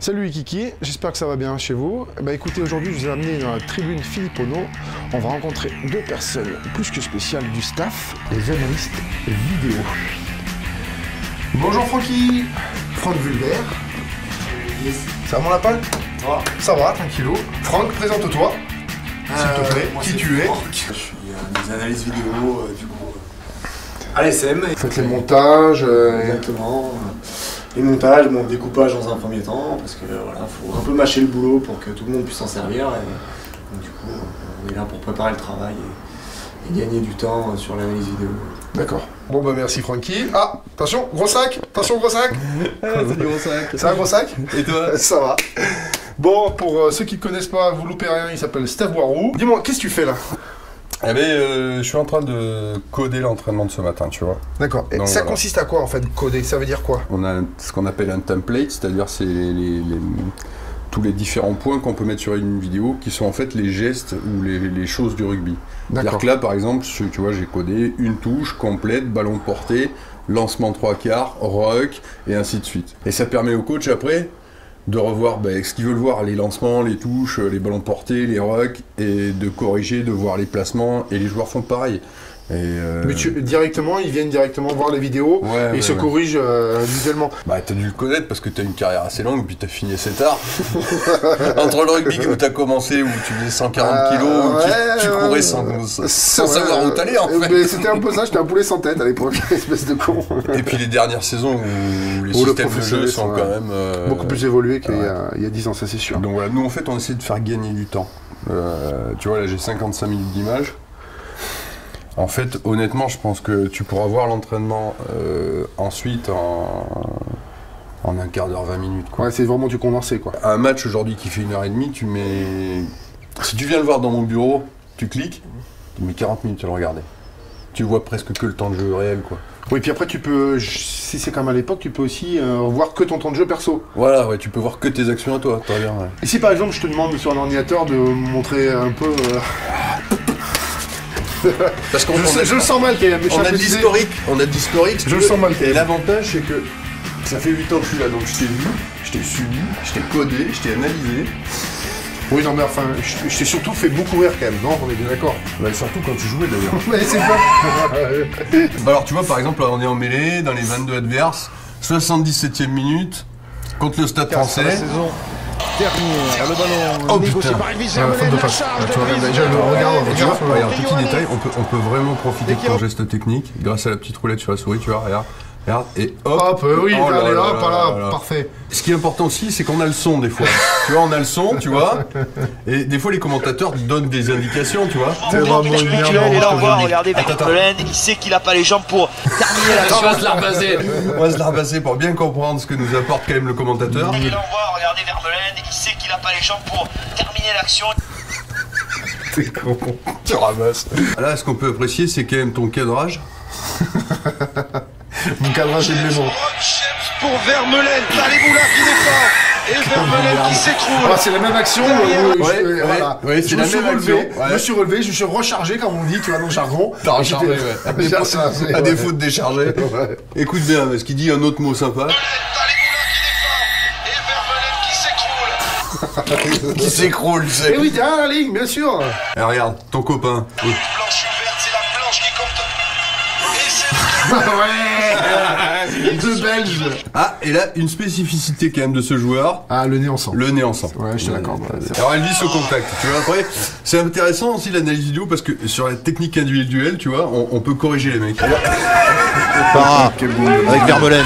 Salut Kiki, j'espère que ça va bien chez vous. Bah écoutez, aujourd'hui je vous ai amené dans la tribune Philippe Ono. On va rencontrer deux personnes plus que spéciales du staff, les analystes vidéo. Bonjour Francky, Franck Vulbert. Yes. Ça va mon lapin? Ça va, tranquillou. Franck, présente-toi, s'il te plaît, moi, qui tu es. Je suis des analyses vidéo du coup à l'ASM. Faites les montages. Exactement. Les montages, bon, découpage dans un premier temps, parce que voilà, faut un peu mâcher le boulot pour que tout le monde puisse s'en servir. Et, donc, du coup, on est là pour préparer le travail et gagner du temps sur l'analyse vidéo. D'accord. Bon bah merci Francky. Ah, attention, gros sac. Attention, gros sac. Salut gros sac. Ça va, gros sac? Et toi? Ça va. Bon, pour ceux qui ne connaissent pas, vous loupez rien, il s'appelle Steph Boirou. Dis-moi, qu'est-ce que tu fais là? Eh ben, je suis en train de coder l'entraînement de ce matin, tu vois. D'accord. Et Donc, ça voilà. consiste à quoi en fait, coder? Ça veut dire quoi? On a ce qu'on appelle un template, c'est-à-dire c'est tous les différents points qu'on peut mettre sur une vidéo qui sont en fait les gestes ou les choses du rugby. C'est-à-dire D'accord. que là, par exemple, tu vois, j'ai codé une touche complète, ballon de portée, lancement 3/4, ruck, et ainsi de suite. Et ça permet au coach après de revoir ce qu'ils veulent voir, les lancements, les touches, les ballons de portée, les rucks, et de corriger, de voir les placements, et les joueurs font pareil. Et Mais directement, ils viennent directement voir les vidéos et ils se corrigent visuellement. Bah t'as dû le connaître parce que t'as une carrière assez longue puis t'as fini assez tard. Entre le rugby où t'as commencé, où tu faisais 140 kilos, où tu courais sans savoir où t'allais en fait. Mais c'était un peu ça, j'étais un poulet sans tête à l'époque, espèce de con. Et puis les dernières saisons où les systèmes de jeu sont quand même... beaucoup plus évolués qu'il y a 10 ans, ça c'est sûr. Donc voilà, nous en fait on essaie de faire gagner du temps. Tu vois là j'ai 55 minutes d'image. En fait, honnêtement, je pense que tu pourras voir l'entraînement ensuite en un quart d'heure, 20 minutes. Quoi. Ouais, c'est vraiment du condensé, quoi. Un match aujourd'hui qui fait 1h30, tu mets... Si tu viens le voir dans mon bureau, tu cliques, tu mets 40 minutes à le regarder. Tu vois presque que le temps de jeu réel, quoi. Oui, puis après, tu peux, si c'est comme à l'époque, tu peux aussi voir que ton temps de jeu perso. Voilà, ouais, tu peux voir que tes actions à toi, très bien, ouais. Et si par exemple, je te demande sur un ordinateur de montrer un peu... Parce qu'on je le sens mal quand même. on a de l'historique, Je le sens mal quand Et même. l'avantage c'est que ça fait 8 ans que je suis là, donc je t'ai vu, je t'ai suivi, je t'ai codé, je t'ai analysé. Oui, non mais enfin, je t'ai surtout fait beaucoup rire quand même, non? On est bien d'accord. Bah, surtout quand tu jouais d'ailleurs. Mais c'est pas... Bah alors tu vois par exemple là, on est en mêlée, dans les 22 adverses, 77e minute, contre le Stade Français. Dernière, le ballon négocié par Elvis faute de passe. Tu vois, déjà le Regarde, petit détail, on peut vraiment profiter de ton geste technique grâce à la petite roulette sur la souris, tu vois, regarde, et hop. Hop, oui, Oh là allez, là hop, là là voilà, là. parfait. Ce qui est important aussi, c'est qu'on a le son des fois. Tu vois, on a le son, tu vois, et des fois les commentateurs donnent des indications, tu vois. C'est vraiment une merde. Et là on va regarder Attends. Vermeulen, il sait qu'il a pas les jambes pour terminer l'action. On va se la repasser pour bien comprendre ce que nous apporte quand même le commentateur. Et là on va regarder Vermeulen, il sait qu'il a pas les jambes pour terminer l'action. C'est con. Tu ramasses. Là, ce qu'on peut apprécier, c'est quand même ton cadrage. Mon cadrage est maison. pour Vermeulen, allez-vous là qui défend et Vermeulen qui s'écroule. Ah, c'est la même action. Voilà. ouais, c'est Je la me suis même relevé, action, ouais. je me suis relevé, je me suis rechargé, comme on dit, tu vois, dans le jargon. T'as rechargé, ouais. À défaut de décharger. Ouais. Écoute bien, parce qu'il dit un autre mot sympa. Allez-vous là qui défend et Vermeulen qui s'écroule. Qui s'écroule, tu sais. Eh oui, derrière la ligne, bien sûr. Et regarde, ton copain. Planche ouverte, c'est la planche qui compte. Et c'est Ouais. Deux Belges. Ah, et là, une spécificité quand même de ce joueur, Ah, le nez ensemble. le nez ensemble. Ouais, je suis d'accord. Alors elle vise au contact, tu vois. Après, c'est intéressant aussi l'analyse vidéo parce que sur la technique individuelle, tu vois, on peut corriger les mecs. Para avec Vermeulen.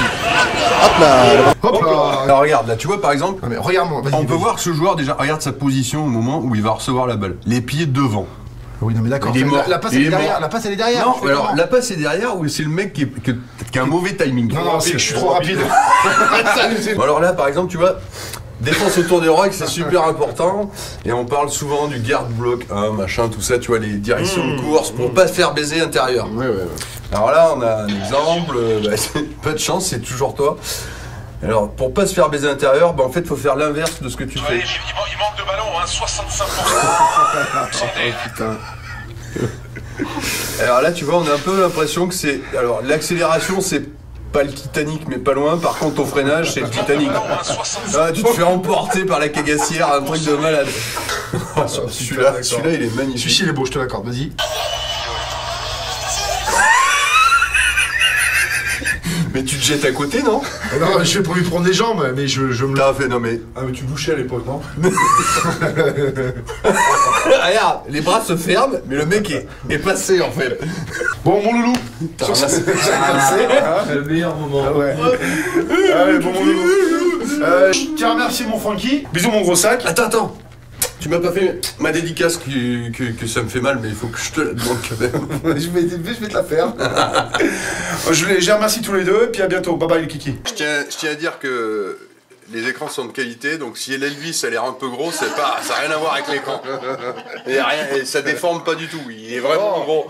Hop là. Hop là. Alors regarde, là, tu vois par exemple, Ah, mais regarde-moi, vas-y. on peut voir ce joueur déjà, regarde sa position au moment où il va recevoir la balle. Les pieds devant. Oui, non, mais d'accord. Il est mort. La passe, Il elle est est derrière. mort. La passe, elle est derrière. Non, Tu fais alors comment la passe est derrière ou c'est le mec qui a un mauvais timing. Non, je suis trop rapide. Bon, alors là, par exemple, tu vois, défense autour des rocks, c'est super important. Et on parle souvent du guard block, machin, tout ça, tu vois, les directions de course pour pas se faire baiser intérieur. Ouais. Alors là, on a un exemple, pas de chance, c'est toujours toi. Alors, pour pas se faire baiser intérieur, en fait, faut faire l'inverse de ce que tu fais. il manque de ballon, hein, 65%. Putain. Alors là, tu vois, on a un peu l'impression que c'est... Alors, l'accélération, c'est pas le Titanic, mais pas loin. Par contre, ton freinage, c'est le Titanic. Ah, tu te fais emporter par la cagassière, un truc de malade. Celui-là, il est magnifique. Celui-ci, il est beau, je te l'accorde, vas-y. Mais tu te jettes à côté, non? Non, je fais pour lui prendre les jambes, mais je me... T'as fait, non mais... Ah, mais tu bouchais à l'époque, non? Regarde, les bras se ferment, mais le mec est passé, en fait. Bon, mon loulou. Sur ce... Le meilleur moment. Ah ouais. Allez, bon, mon loulou. Je te remercie, mon Francky. Bisous, mon gros sac. Attends. Tu m'as pas fait ma dédicace que ça me fait mal, mais il faut que je te la demande quand même. je vais te la faire. Je remercie tous les deux, et puis à bientôt. Bye bye, les kiki. Je tiens à dire que les écrans sont de qualité, donc si l'Elvis a l'air un peu gros, ça n'a rien à voir avec l'écran. Et ça déforme pas du tout, il est vraiment gros.